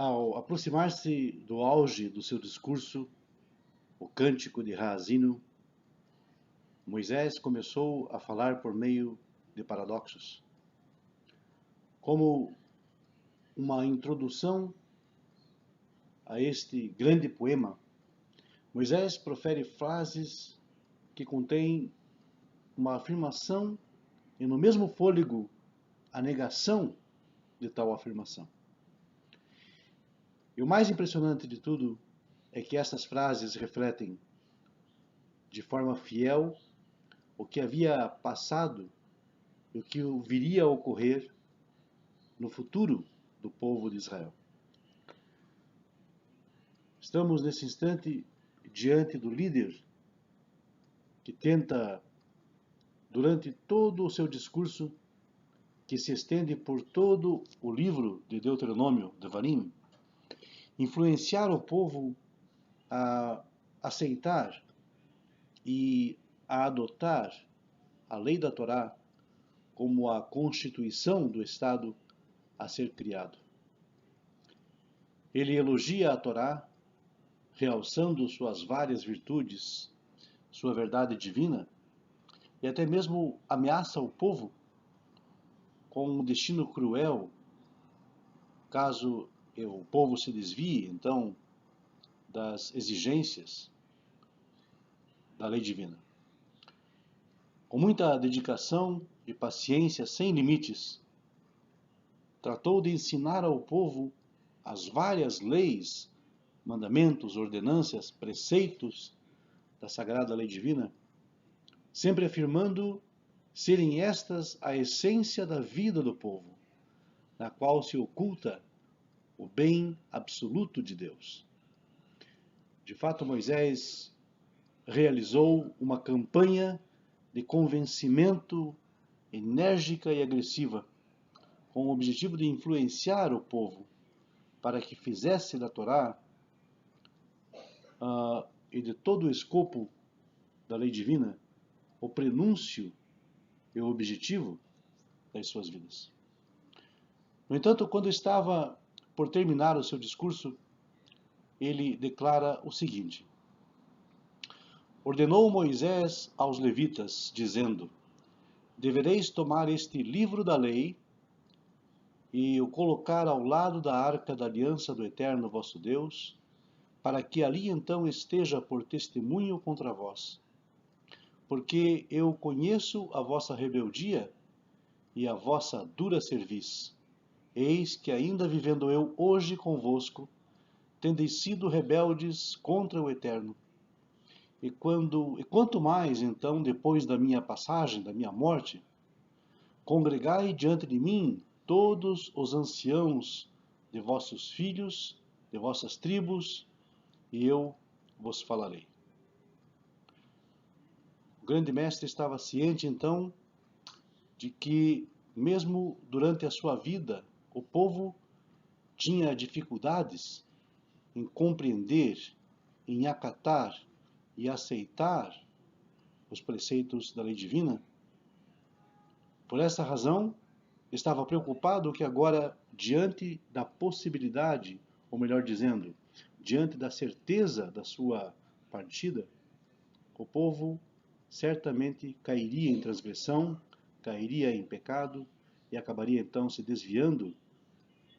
Ao aproximar-se do auge do seu discurso, o Cântico de Raazino, Moisés começou a falar por meio de paradoxos. Como uma introdução a este grande poema, Moisés profere frases que contêm uma afirmação e, no mesmo fôlego, a negação de tal afirmação. E o mais impressionante de tudo é que essas frases refletem de forma fiel o que havia passado e o que viria a ocorrer no futuro do povo de Israel. Estamos nesse instante diante do líder que tenta, durante todo o seu discurso, que se estende por todo o livro de Deuteronômio, Devarim, influenciar o povo a aceitar e a adotar a lei da Torá como a constituição do Estado a ser criado. Ele elogia a Torá, realçando suas várias virtudes, sua verdade divina, e até mesmo ameaça o povo com um destino cruel, caso o povo se desvie, então, das exigências da lei divina. Com muita dedicação e paciência sem limites, tratou de ensinar ao povo as várias leis, mandamentos, ordenanças, preceitos da sagrada lei divina, sempre afirmando serem estas a essência da vida do povo, na qual se oculta o bem absoluto de Deus. De fato, Moisés realizou uma campanha de convencimento enérgica e agressiva, com o objetivo de influenciar o povo para que fizesse da Torá e de todo o escopo da lei divina o prenúncio e o objetivo das suas vidas. No entanto, quando estava por terminar o seu discurso, ele declara o seguinte: ordenou Moisés aos levitas, dizendo: devereis tomar este livro da lei e o colocar ao lado da arca da aliança do Eterno vosso Deus, para que ali então esteja por testemunho contra vós. Porque eu conheço a vossa rebeldia e a vossa dura cerviz. Eis que ainda vivendo eu hoje convosco, tendeis sido rebeldes contra o Eterno. E quanto mais, então, depois da minha passagem, da minha morte, congregai diante de mim todos os anciãos de vossos filhos, de vossas tribos, e eu vos falarei. O grande mestre estava ciente, então, de que, mesmo durante a sua vida, o povo tinha dificuldades em compreender, em acatar e aceitar os preceitos da lei divina. Por essa razão, estava preocupado que agora, diante da possibilidade, ou melhor dizendo, diante da certeza da sua partida, o povo certamente cairia em transgressão, cairia em pecado e acabaria então se desviando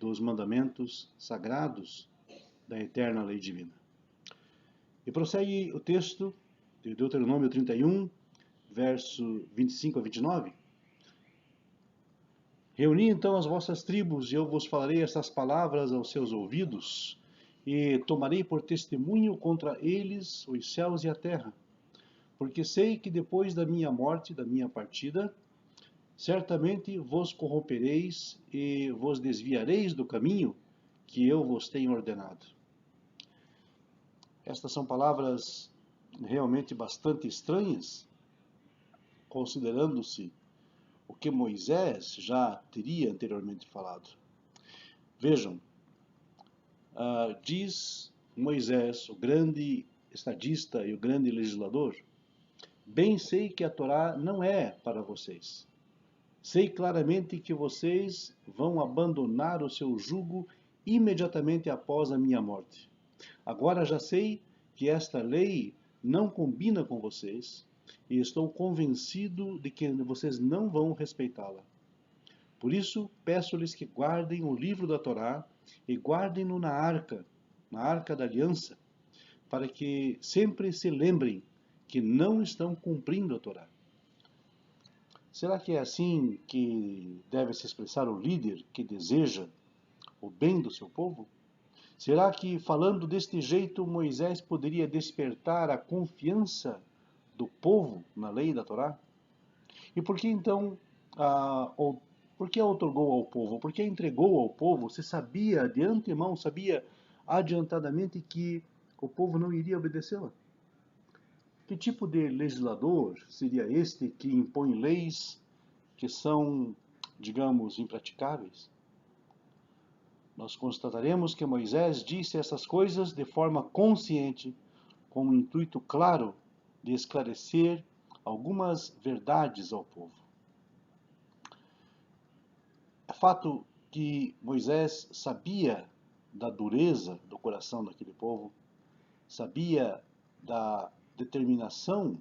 dos mandamentos sagrados da eterna lei divina. E prossegue o texto de Deuteronômio 31, verso 25 a 29. Reuni então as vossas tribos, e eu vos falarei estas palavras aos seus ouvidos, e tomarei por testemunho contra eles os céus e a terra, porque sei que depois da minha morte, da minha partida, certamente vos corrompereis e vos desviareis do caminho que eu vos tenho ordenado. Estas são palavras realmente bastante estranhas, considerando-se o que Moisés já teria anteriormente falado. Vejam, diz Moisés, o grande estadista e o grande legislador: bem sei que a Torá não é para vocês. Sei claramente que vocês vão abandonar o seu jugo imediatamente após a minha morte. Agora já sei que esta lei não combina com vocês e estou convencido de que vocês não vão respeitá-la. Por isso, peço-lhes que guardem o livro da Torá e guardem-no na arca da aliança, para que sempre se lembrem que não estão cumprindo a Torá. Será que é assim que deve se expressar o líder que deseja o bem do seu povo? Será que, falando deste jeito, Moisés poderia despertar a confiança do povo na lei da Torá? E por que então, por que outorgou ao povo? Por que entregou ao povo? Se sabia de antemão, sabia adiantadamente que o povo não iria obedecê-la? Que tipo de legislador seria este que impõe leis que são, digamos, impraticáveis? Nós constataremos que Moisés disse essas coisas de forma consciente, com o intuito claro de esclarecer algumas verdades ao povo. É fato que Moisés sabia da dureza do coração daquele povo, sabia da determinação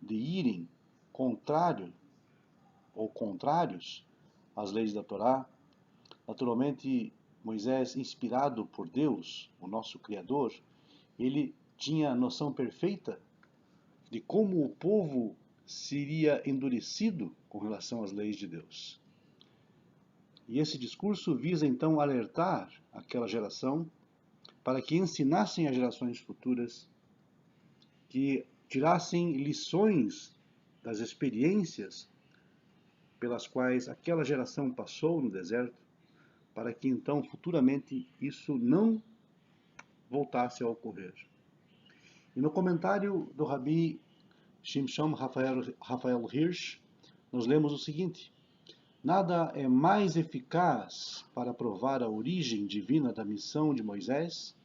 de irem contrário ou contrários às leis da Torá. Naturalmente, Moisés, inspirado por Deus, o nosso Criador, ele tinha a noção perfeita de como o povo seria endurecido com relação às leis de Deus. E esse discurso visa então alertar aquela geração para que ensinassem às gerações futuras, que tirassem lições das experiências pelas quais aquela geração passou no deserto, para que então futuramente isso não voltasse a ocorrer. E no comentário do Rabi Shimshon Raphael Hirsch, nós lemos o seguinte: nada é mais eficaz para provar a origem divina da missão de Moisés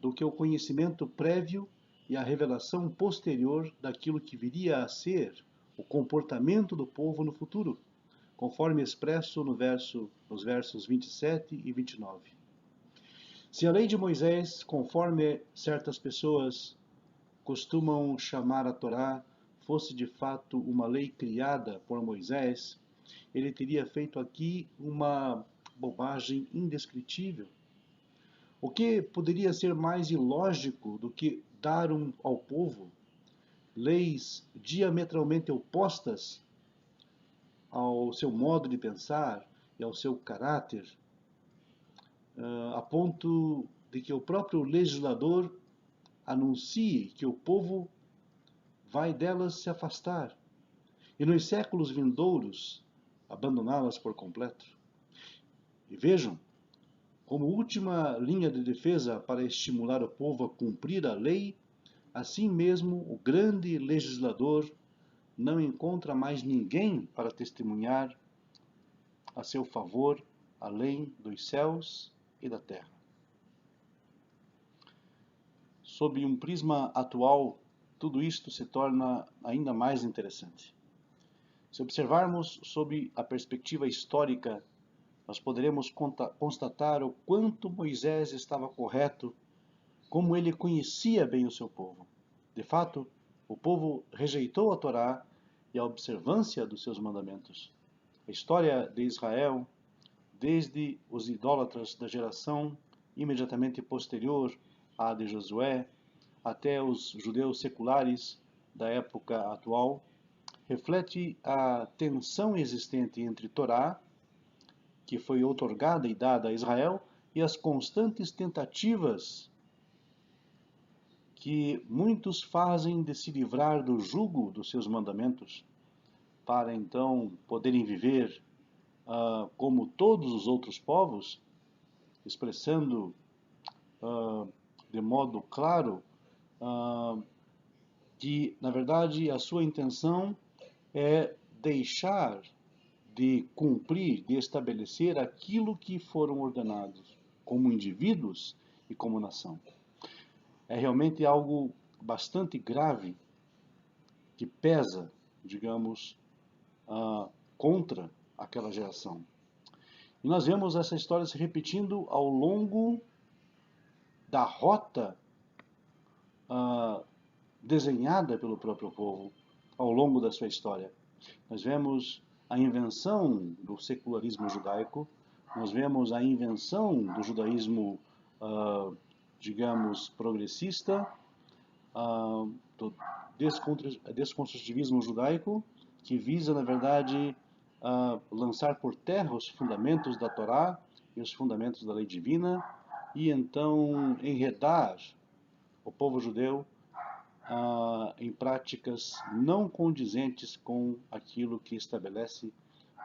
do que o conhecimento prévio e a revelação posterior daquilo que viria a ser o comportamento do povo no futuro, conforme expresso nos versos 27 e 29. Se a lei de Moisés, conforme certas pessoas costumam chamar a Torá, fosse de fato uma lei criada por Moisés, ele teria feito aqui uma bobagem indescritível. O que poderia ser mais ilógico do que dar ao povo leis diametralmente opostas ao seu modo de pensar e ao seu caráter, a ponto de que o próprio legislador anuncie que o povo vai delas se afastar e nos séculos vindouros abandoná-las por completo? E vejam, como última linha de defesa para estimular o povo a cumprir a lei, assim mesmo o grande legislador não encontra mais ninguém para testemunhar a seu favor além dos céus e da terra. Sob um prisma atual, tudo isto se torna ainda mais interessante. Se observarmos sob a perspectiva histórica, nós poderemos constatar o quanto Moisés estava correto, como ele conhecia bem o seu povo. De fato, o povo rejeitou a Torá e a observância dos seus mandamentos. A história de Israel, desde os idólatras da geração imediatamente posterior à de Josué, até os judeus seculares da época atual, reflete a tensão existente entre Torá, que foi outorgada e dada a Israel, e as constantes tentativas que muitos fazem de se livrar do jugo dos seus mandamentos, para então poderem viver como todos os outros povos, expressando de modo claro que, na verdade, a sua intenção é deixar de cumprir, de estabelecer aquilo que foram ordenados como indivíduos e como nação. É realmente algo bastante grave que pesa, digamos, contra aquela geração. E nós vemos essa história se repetindo ao longo da rota ah, desenhada pelo próprio povo ao longo da sua história. Nós vemos a invenção do secularismo judaico, nós vemos a invenção do judaísmo, digamos, progressista, do desconstrutivismo judaico, que visa, na verdade, lançar por terra os fundamentos da Torá e os fundamentos da lei divina, e então enredar o povo judeu em práticas não condizentes com aquilo que estabelece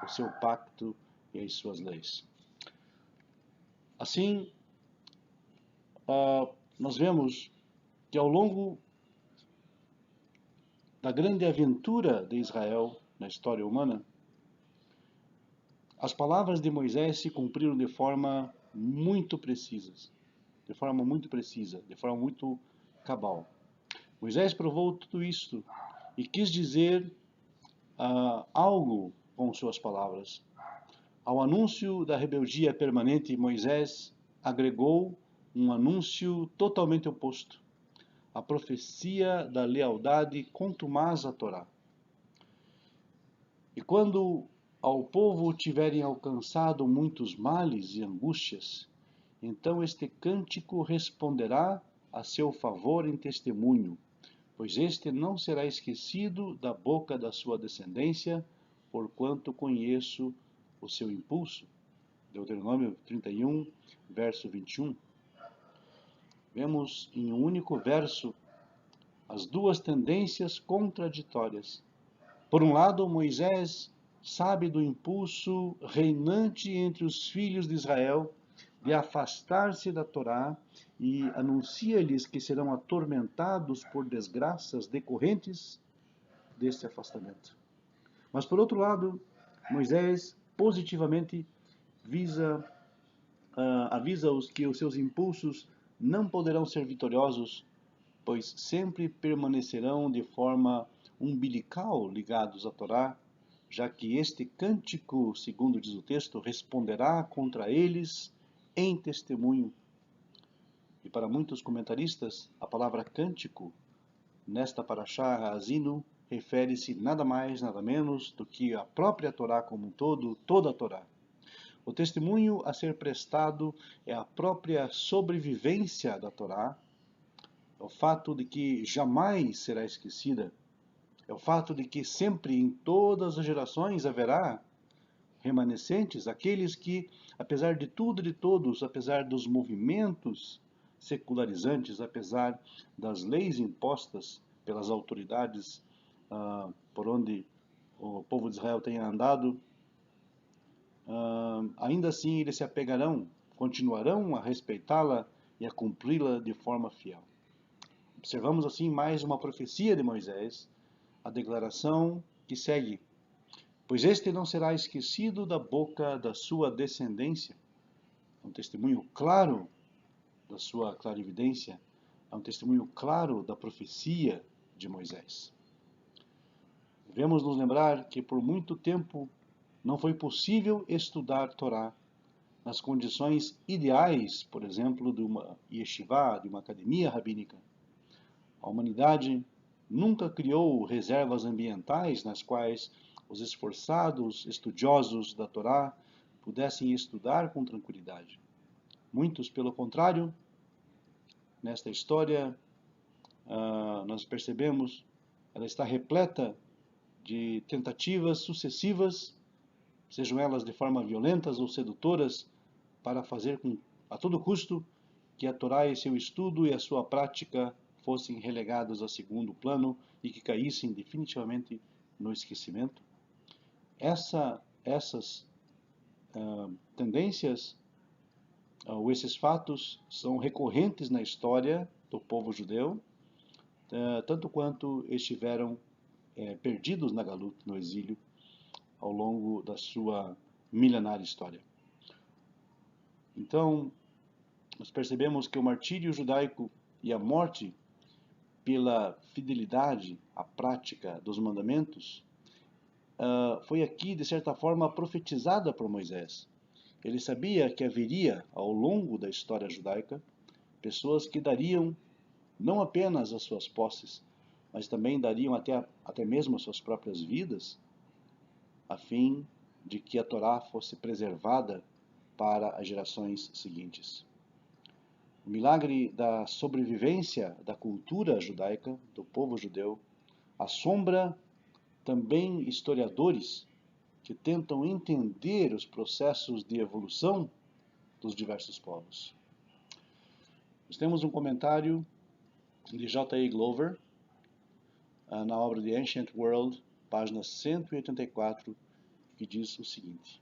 o seu pacto e as suas leis. Assim, nós vemos que ao longo da grande aventura de Israel na história humana, as palavras de Moisés se cumpriram de forma muito precisa, de forma muito cabal. Moisés provou tudo isto e quis dizer algo com suas palavras. Ao anúncio da rebeldia permanente, Moisés agregou um anúncio totalmente oposto, a profecia da lealdade contumaz à Torá. E quando ao povo tiverem alcançado muitos males e angústias, então este cântico responderá a seu favor em testemunho, pois este não será esquecido da boca da sua descendência, porquanto conheço o seu impulso. Deuteronômio 31, verso 21. Vemos em um único verso as duas tendências contraditórias. Por um lado, Moisés sabe do impulso reinante entre os filhos de Israel de afastar-se da Torá e anuncia-lhes que serão atormentados por desgraças decorrentes deste afastamento. Mas, por outro lado, Moisés positivamente avisa-os que os seus impulsos não poderão ser vitoriosos, pois sempre permanecerão de forma umbilical ligados à Torá, já que este cântico, segundo diz o texto, responderá contra eles em testemunho. E para muitos comentaristas, a palavra cântico, nesta paraxá Ha'azinu, refere-se nada mais, nada menos do que a própria Torá como um todo, toda a Torá. O testemunho a ser prestado é a própria sobrevivência da Torá, é o fato de que jamais será esquecida, é o fato de que sempre, em todas as gerações, haverá remanescentes, aqueles que, apesar de tudo e de todos, apesar dos movimentos secularizantes, apesar das leis impostas pelas autoridades por onde o povo de Israel tenha andado, ainda assim eles se apegarão, continuarão a respeitá-la e a cumpri-la de forma fiel. Observamos assim mais uma profecia de Moisés, a declaração que segue: pois este não será esquecido da boca da sua descendência. É um testemunho claro da sua clarividência, é um testemunho claro da profecia de Moisés. Devemos nos lembrar que por muito tempo não foi possível estudar Torá nas condições ideais, por exemplo, de uma yeshivá, de uma academia rabínica. A humanidade nunca criou reservas ambientais nas quais os esforçados estudiosos da Torá pudessem estudar com tranquilidade. Muitos, pelo contrário, nesta história, nós percebemos, ela está repleta de tentativas sucessivas, sejam elas de forma violentas ou sedutoras, para fazer com, a todo custo, que a Torá e seu estudo e a sua prática fossem relegados a segundo plano e que caíssem definitivamente no esquecimento. Essas tendências ou esses fatos são recorrentes na história do povo judeu, tanto quanto estiveram perdidos na Galut, no exílio, ao longo da sua milenária história. Então, nós percebemos que o martírio judaico e a morte pela fidelidade à prática dos mandamentos foi aqui, de certa forma, profetizada por Moisés. Ele sabia que haveria, ao longo da história judaica, pessoas que dariam não apenas as suas posses, mas também dariam até mesmo as suas próprias vidas, a fim de que a Torá fosse preservada para as gerações seguintes. O milagre da sobrevivência da cultura judaica, do povo judeu, assombra também historiadores que tentam entender os processos de evolução dos diversos povos. Nós temos um comentário de J.A. Glover, na obra The Ancient World, página 184, que diz o seguinte: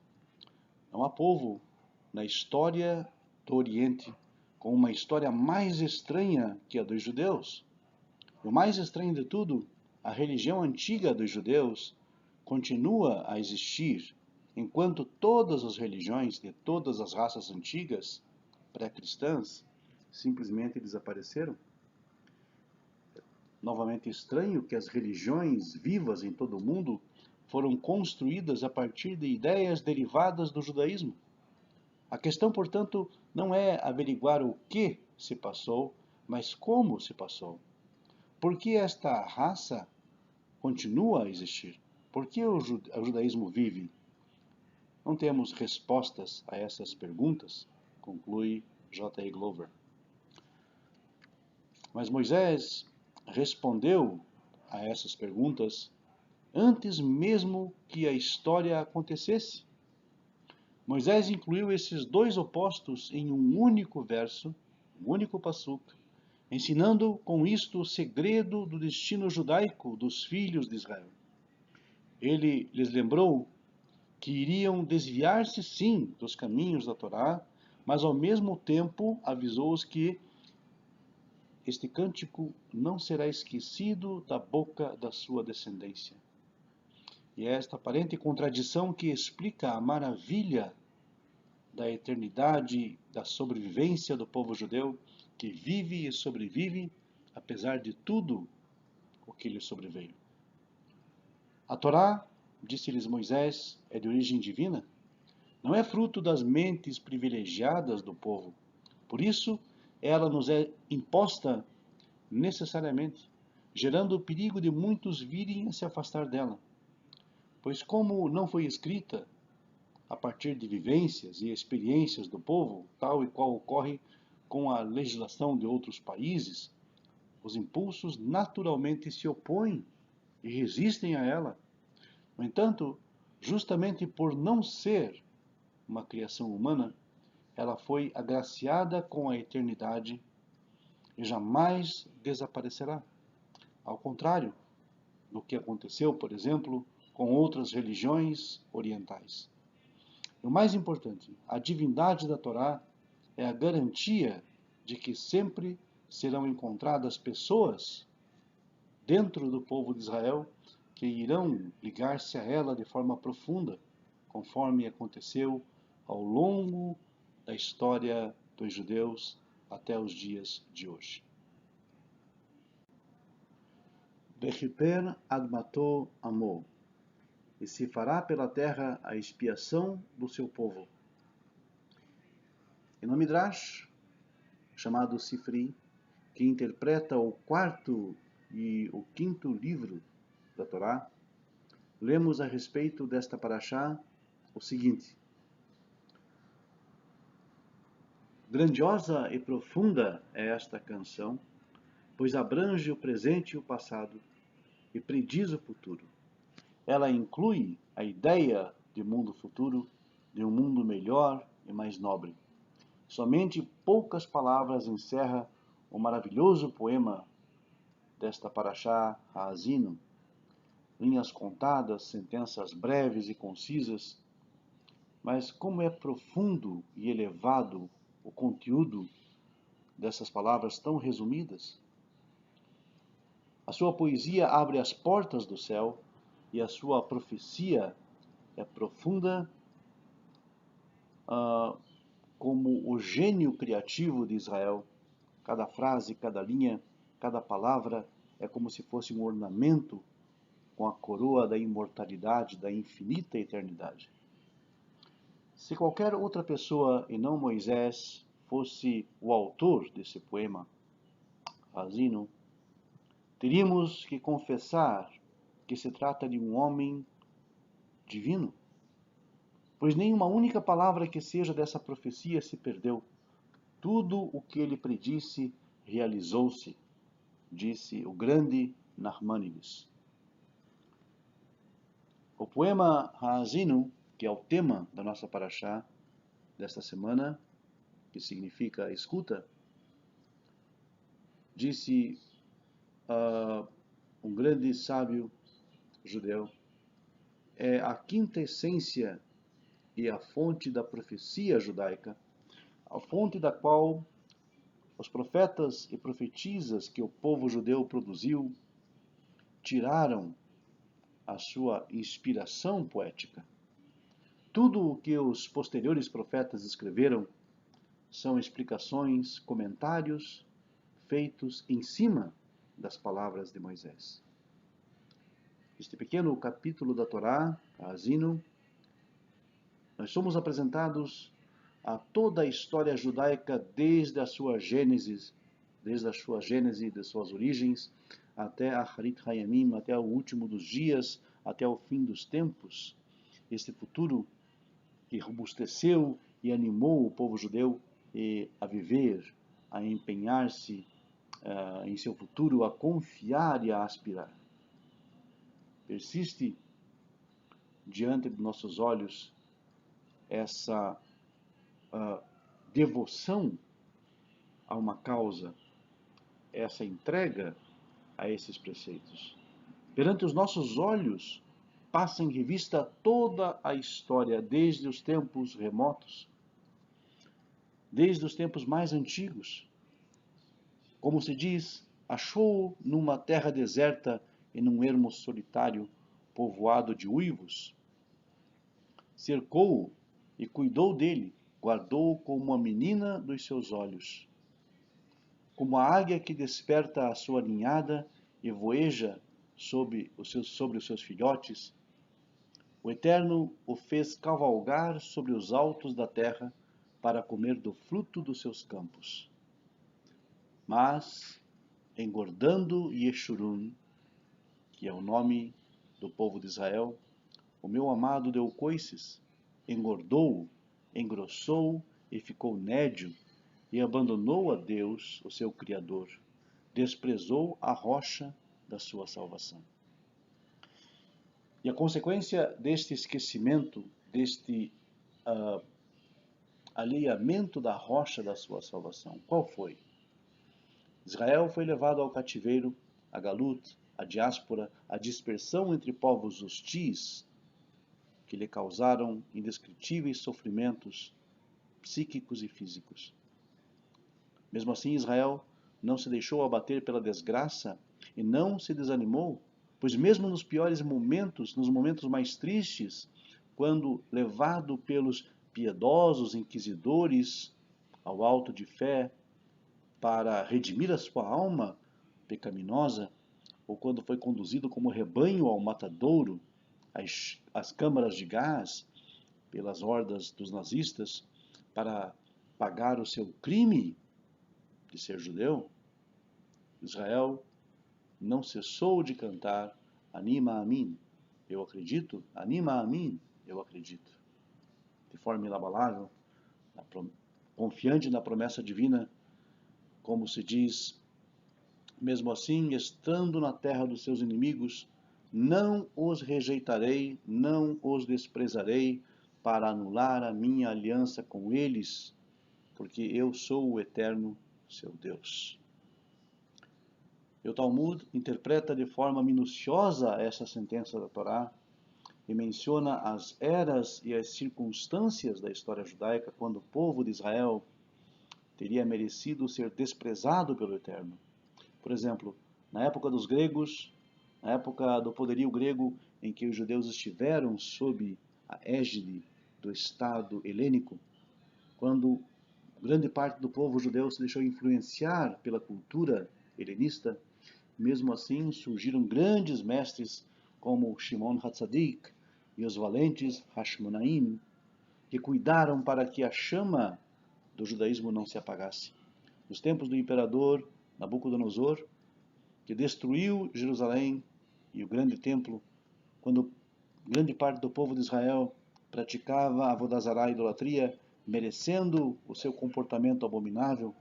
não há povo na história do Oriente com uma história mais estranha que a dos judeus. E o mais estranho de tudo, a religião antiga dos judeus continua a existir, enquanto todas as religiões de todas as raças antigas, pré-cristãs, simplesmente desapareceram. Novamente estranho que as religiões vivas em todo o mundo foram construídas a partir de ideias derivadas do judaísmo. A questão, portanto, não é averiguar o que se passou, mas como se passou. Por que esta raça continua a existir? Por que o judaísmo vive? Não temos respostas a essas perguntas, conclui J.A. Glover. Mas Moisés respondeu a essas perguntas antes mesmo que a história acontecesse. Moisés incluiu esses dois opostos em um único verso, um único passuca, ensinando com isto o segredo do destino judaico dos filhos de Israel. Ele lhes lembrou que iriam desviar-se sim dos caminhos da Torá, mas ao mesmo tempo avisou-os que este cântico não será esquecido da boca da sua descendência. E é esta aparente contradição que explica a maravilha da eternidade, da sobrevivência do povo judeu, que vive e sobrevive, apesar de tudo o que lhe sobreveio. A Torá, disse-lhes Moisés, é de origem divina, não é fruto das mentes privilegiadas do povo. Por isso, ela nos é imposta necessariamente, gerando o perigo de muitos virem a se afastar dela. Pois como não foi escrita a partir de vivências e experiências do povo, tal e qual ocorre com a legislação de outros países, os impulsos naturalmente se opõem e resistem a ela. No entanto, justamente por não ser uma criação humana, ela foi agraciada com a eternidade e jamais desaparecerá. Ao contrário do que aconteceu, por exemplo, com outras religiões orientais. E o mais importante, a divindade da Torá é a garantia de que sempre serão encontradas pessoas dentro do povo de Israel que irão ligar-se a ela de forma profunda, conforme aconteceu ao longo da história dos judeus até os dias de hoje. Bechiper admato amo, e se fará pela terra a expiação do seu povo. E no Midrash, chamado Sifri, que interpreta o quarto e o quinto livro da Torá, lemos a respeito desta paraxá o seguinte: grandiosa e profunda é esta canção, pois abrange o presente e o passado e prediz o futuro. Ela inclui a ideia de mundo futuro, de um mundo melhor e mais nobre. Somente poucas palavras encerra o maravilhoso poema desta paraxá Ha'azinu. Linhas contadas, sentenças breves e concisas, mas como é profundo e elevado o conteúdo dessas palavras tão resumidas. A sua poesia abre as portas do céu e a sua profecia é profunda como o gênio criativo de Israel. Cada frase, cada linha, cada palavra é como se fosse um ornamento com a coroa da imortalidade, da infinita eternidade. Se qualquer outra pessoa e não Moisés fosse o autor desse poema, Razino, teríamos que confessar que se trata de um homem divino, pois nem uma única palavra que seja dessa profecia se perdeu. Tudo o que ele predisse realizou-se, disse o grande Nachmanides. O poema Ha'azinu, que é o tema da nossa paraxá desta semana, que significa escuta, disse um grande sábio judeu, é a quinta essência e a fonte da profecia judaica, a fonte da qual os profetas e profetisas que o povo judeu produziu tiraram a sua inspiração poética. Tudo o que os posteriores profetas escreveram são explicações, comentários feitos em cima das palavras de Moisés. Este pequeno capítulo da Torá, Ha'azinu, nós somos apresentados a toda a história judaica desde a sua gênese, de suas origens, até a Harit Hayamim, até o último dos dias, até o fim dos tempos. Este futuro que robusteceu e animou o povo judeu a viver, a empenhar-se em seu futuro, a confiar e a aspirar. Persiste diante de nossos olhos essa devoção a uma causa, essa entrega a esses preceitos. Perante os nossos olhos, passa em revista toda a história, desde os tempos remotos, desde os tempos mais antigos. Como se diz, achou numa terra deserta e num ermo solitário, povoado de uivos, cercou-o e cuidou dele, guardou-o como uma menina dos seus olhos. Como a águia que desperta a sua ninhada e voeja sobre os seus filhotes, o Eterno o fez cavalgar sobre os altos da terra para comer do fruto dos seus campos. Mas, engordando Yeshurun, que é o nome do povo de Israel, o meu amado deu coices, engordou, engrossou e ficou nédio, e abandonou a Deus, o seu Criador, desprezou a rocha da sua salvação. E a consequência deste esquecimento, deste alheamento da rocha da sua salvação, qual foi? Israel foi levado ao cativeiro, a galut, a diáspora, a dispersão entre povos hostis, que lhe causaram indescritíveis sofrimentos psíquicos e físicos. Mesmo assim, Israel não se deixou abater pela desgraça e não se desanimou, pois mesmo nos piores momentos, nos momentos mais tristes, quando levado pelos piedosos inquisidores ao alto de fé para redimir a sua alma pecaminosa, ou quando foi conduzido como rebanho ao matadouro, às câmaras de gás, pelas hordas dos nazistas, para pagar o seu crime de ser judeu, Israel não cessou de cantar Anima a mim, eu acredito, Anima a mim, eu acredito. De forma inabalável, confiante na promessa divina, como se diz, mesmo assim, estando na terra dos seus inimigos, não os rejeitarei, não os desprezarei, para anular a minha aliança com eles, porque eu sou o eterno seu Deus. E o Talmud interpreta de forma minuciosa essa sentença da Torá e menciona as eras e as circunstâncias da história judaica quando o povo de Israel teria merecido ser desprezado pelo Eterno. Por exemplo, na época dos gregos, na época do poderio grego em que os judeus estiveram sob a égide do Estado helênico, quando grande parte do povo judeu se deixou influenciar pela cultura helenista, mesmo assim surgiram grandes mestres como Shimon HaTzadik e os valentes Hashmonaim, que cuidaram para que a chama do judaísmo não se apagasse. Nos tempos do imperador Nabucodonosor, que destruiu Jerusalém e o grande templo, quando grande parte do povo de Israel praticava a Avodazará, a idolatria, merecendo o seu comportamento abominável,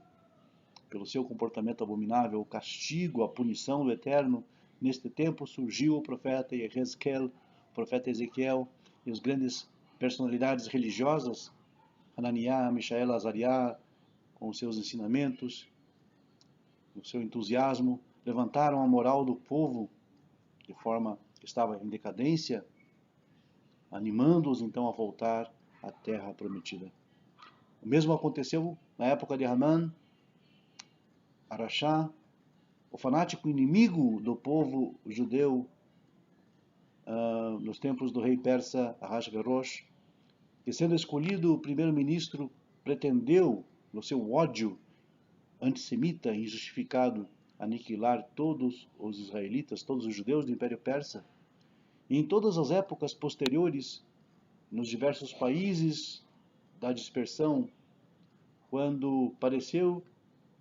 pelo seu comportamento abominável, o castigo, a punição do Eterno, neste tempo surgiu o profeta Ezequiel, o profeta Ezequiel e as grandes personalidades religiosas, Hananiah, Mishael, Azariah, com os seus ensinamentos, o seu entusiasmo, levantaram a moral do povo de forma que estava em decadência, animando-os então a voltar à terra prometida. O mesmo aconteceu na época de Haman, Arachá, o fanático inimigo do povo judeu, nos tempos do rei persa Ahasverosh, que sendo escolhido primeiro-ministro, pretendeu, no seu ódio antissemita e injustificado, aniquilar todos os israelitas, todos os judeus do Império Persa. E em todas as épocas posteriores, nos diversos países da dispersão, quando pareceu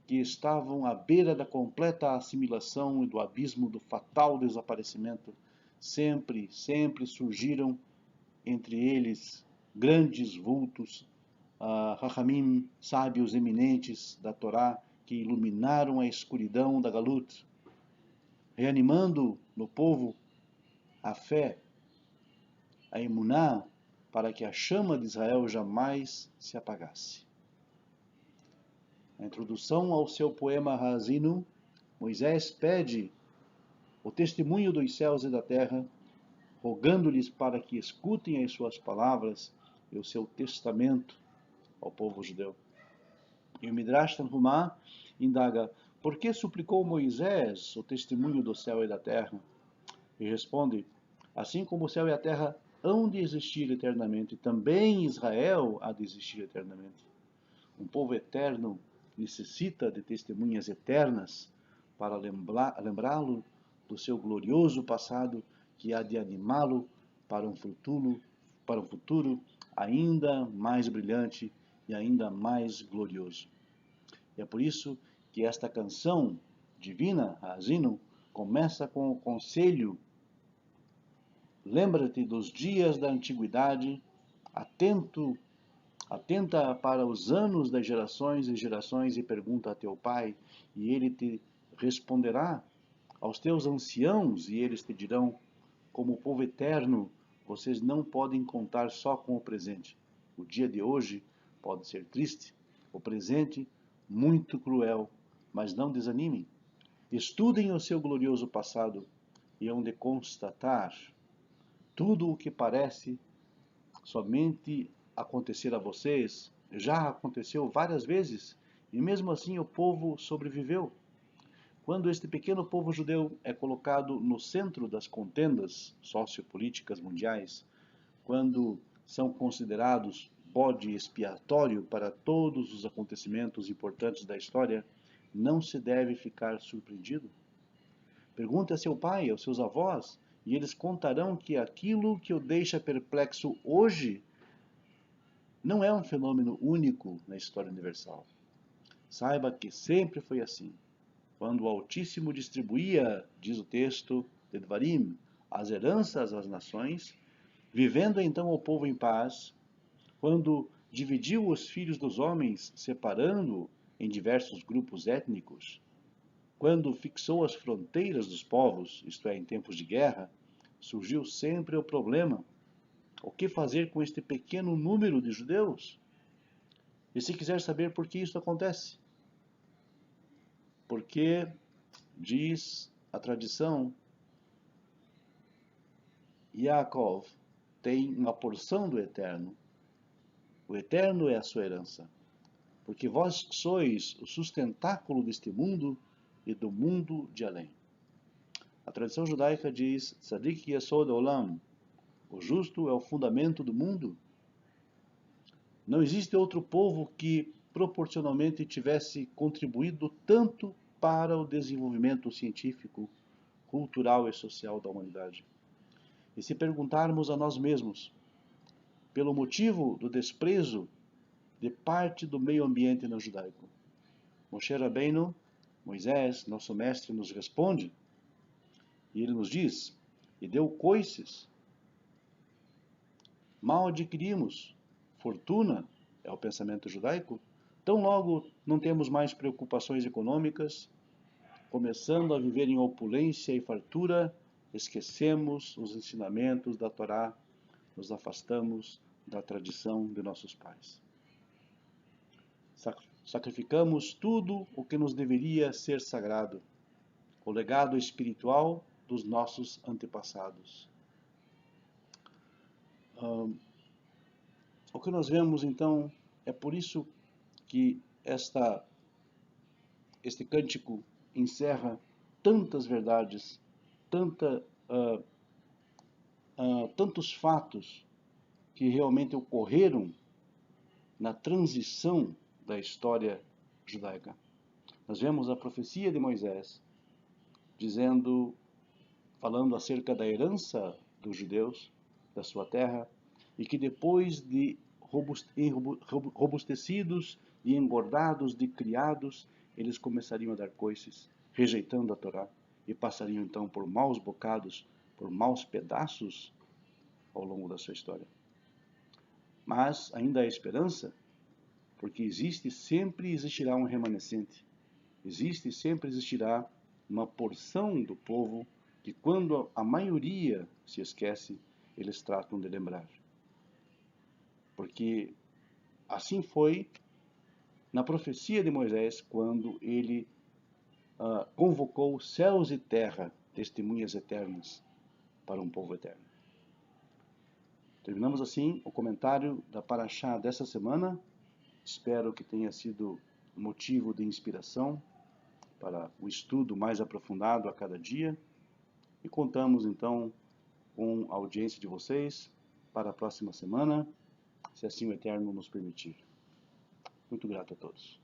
que estavam à beira da completa assimilação e do abismo do fatal desaparecimento, sempre surgiram entre eles grandes vultos, Hachamim, sábios eminentes da Torá, que iluminaram a escuridão da Galut, reanimando no povo a fé, a emuná, para que a chama de Israel jamais se apagasse. Na introdução ao seu poema Ha'azinu, Moisés pede o testemunho dos céus e da terra, rogando-lhes para que escutem as suas palavras e o seu testamento ao povo judeu. E o Midrash Tanhumá indaga: por que suplicou Moisés o testemunho do céu e da terra? E responde: assim como o céu e a terra hão de existir eternamente, também Israel há de existir eternamente. Um povo eterno necessita de testemunhas eternas para lembrá-lo do seu glorioso passado, que há de animá-lo para um futuro ainda mais brilhante e ainda mais glorioso. E é por isso que esta canção divina, Ha'azinu, começa com o conselho: lembra-te dos dias da antiguidade, atenta para os anos das gerações e gerações e pergunta a teu pai, e ele te responderá, aos teus anciãos, e eles te dirão, como povo eterno, vocês não podem contar só com o presente. O dia de hoje pode ser triste, o presente muito cruel, mas não desanimem. Estudem o seu glorioso passado e hão de constatar tudo o que parece somente acontecer a vocês, já aconteceu várias vezes, e mesmo assim o povo sobreviveu. Quando este pequeno povo judeu é colocado no centro das contendas sociopolíticas mundiais, quando são considerados bode expiatório para todos os acontecimentos importantes da história, não se deve ficar surpreendido. Pergunte a seu pai, aos seus avós, e eles contarão que aquilo que o deixa perplexo hoje não é um fenômeno único na história universal. Saiba que sempre foi assim. Quando o Altíssimo distribuía, diz o texto de Dvarim, as heranças às nações, vivendo então o povo em paz, quando dividiu os filhos dos homens, separando em diversos grupos étnicos, quando fixou as fronteiras dos povos, isto é, em tempos de guerra, surgiu sempre o problema: o que fazer com este pequeno número de judeus? E se quiser saber por que isso acontece? Porque, diz a tradição, Yaakov tem uma porção do Eterno. O Eterno é a sua herança. Porque vós sois o sustentáculo deste mundo e do mundo de além. A tradição judaica diz: Tzadik Yesod Olam, o justo é o fundamento do mundo. Não existe outro povo que proporcionalmente tivesse contribuído tanto para o desenvolvimento científico, cultural e social da humanidade. E se perguntarmos a nós mesmos, pelo motivo do desprezo de parte do meio ambiente no judaico. Moshe Rabbeinu, Moisés, nosso mestre, nos responde, e ele nos diz, e deu coices, mal adquirimos, fortuna, é o pensamento judaico, tão logo não temos mais preocupações econômicas, começando a viver em opulência e fartura, esquecemos os ensinamentos da Torá, nos afastamos da tradição de nossos pais. Sacrificamos tudo o que nos deveria ser sagrado, o legado espiritual dos nossos antepassados. O que nós vemos então é por isso que este cântico encerra tantas verdades, tantos fatos que realmente ocorreram na transição da história judaica. Nós vemos a profecia de Moisés falando acerca da herança dos judeus, da sua terra, e que depois de robustecidos e engordados, de criados, eles começariam a dar coices, rejeitando a Torá, e passariam então por maus bocados, por maus pedaços ao longo da sua história. Mas ainda há esperança, porque sempre existirá um remanescente, sempre existirá uma porção do povo que, quando a maioria se esquece, eles tratam de lembrar. Porque assim foi na profecia de Moisés, quando ele convocou céus e terra, testemunhas eternas, para um povo eterno. Terminamos assim o comentário da Parashá dessa semana. Espero que tenha sido motivo de inspiração para o estudo mais aprofundado a cada dia. E contamos então com a audiência de vocês para a próxima semana, se assim o Eterno nos permitir. Muito grato a todos.